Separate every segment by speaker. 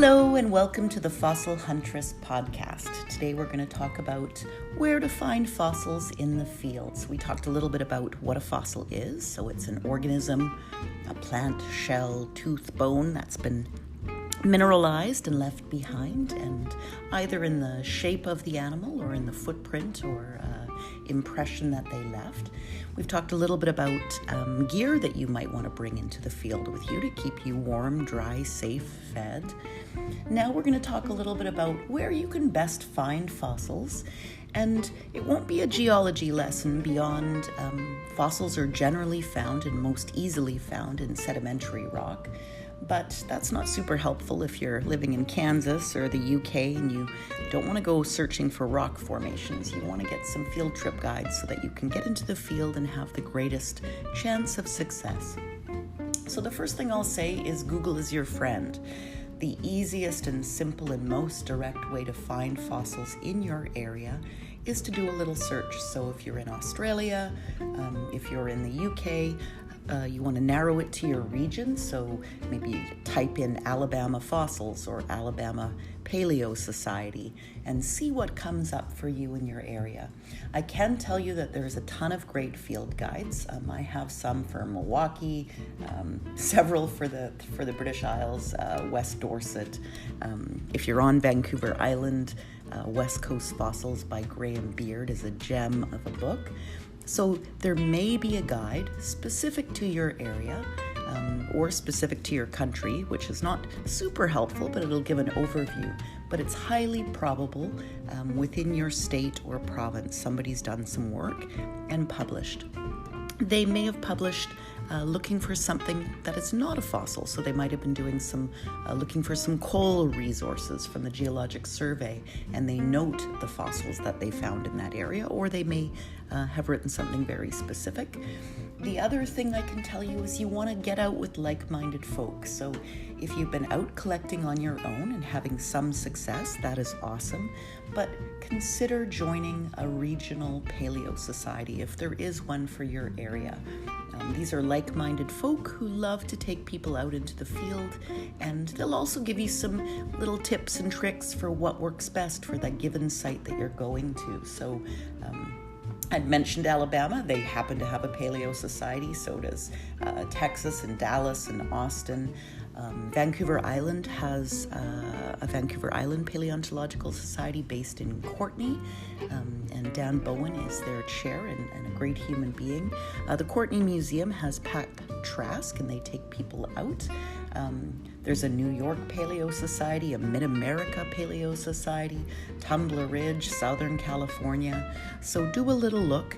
Speaker 1: Hello and welcome to the Fossil Huntress podcast. Today we're going to talk about where to find fossils in the fields. We talked a little bit about what a fossil is. So it's an organism, a plant, shell, tooth, bone that's been mineralized and left behind, and either in the shape of the animal or in the footprint or impression that they left. We've talked a little bit about gear that you might want to bring into the field with you to keep you warm, dry, safe, fed. Now we're going to talk a little bit about where you can best find fossils. And it won't be a geology lesson beyond fossils are generally found and most easily found in sedimentary rock. But that's not super helpful if you're living in Kansas or the UK and you don't want to go searching for rock formations. You want to get some field trip guides so that you can get into the field and have the greatest chance of success. So the first thing I'll say is Google is your friend. The easiest and simple and most direct way to find fossils in your area is to do a little search. So if you're in Australia, if you're in the UK, you want to narrow it to your region, so maybe you type in Alabama fossils or Alabama Paleo Society and see what comes up for you in your area. I can tell you that there's a ton of great field guides. I have some for Milwaukee, several for the British Isles, West Dorset. If you're on Vancouver Island, West Coast Fossils by Graham Beard is a gem of a book. So there may be a guide specific to your area or specific to your country, which is not super helpful, but it'll give an overview. But it's highly probable within your state or province somebody's done some work and published. They may have published looking for something that is not a fossil. So they might have been doing some looking for some coal resources from the Geologic Survey, and they note the fossils that they found in that area, or they may have written something very specific. The other thing I can tell you is you want to get out with like-minded folks. So if you've been out collecting on your own and having some success, that is awesome. But consider joining a regional paleo society if there is one for your area. These are like-minded folk who love to take people out into the field, and they'll also give you some little tips and tricks for what works best for that given site that you're going to. So I'd mentioned Alabama. They happen to have a paleo society. So does Texas and Dallas and Austin. Vancouver Island has a Vancouver Island Paleontological Society based in Courtenay, and Dan Bowen is their chair and a great human being. The Courtenay Museum has Pat Trask, and they take people out. There's a New York Paleo Society, a Mid-America Paleo Society, Tumbler Ridge, Southern California. So do a little look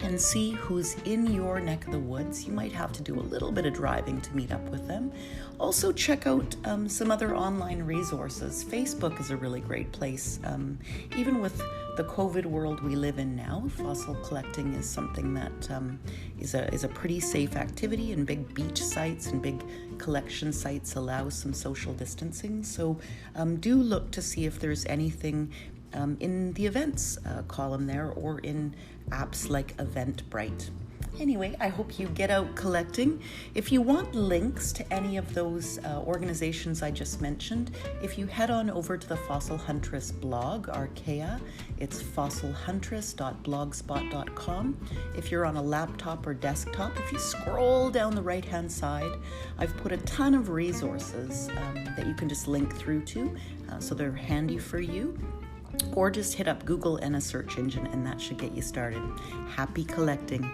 Speaker 1: and see who's in your neck of the woods. You might have to do a little bit of driving to meet up with them. Also check out some other online resources. Facebook is a really great place. Even with the COVID world we live in now, fossil collecting is something that is a pretty safe activity, and big beach sites and big collection sites allow some social distancing. So do look to see if there's anything in the events column there or in apps like Eventbrite. Anyway, I hope you get out collecting. If you want links to any of those organizations I just mentioned, if you head on over to the Fossil Huntress blog, Archaea, it's fossilhuntress.blogspot.com. If you're on a laptop or desktop, if you scroll down the right-hand side, I've put a ton of resources that you can just link through to, so they're handy for you. Or just hit up Google and a search engine, and that should get you started. Happy collecting.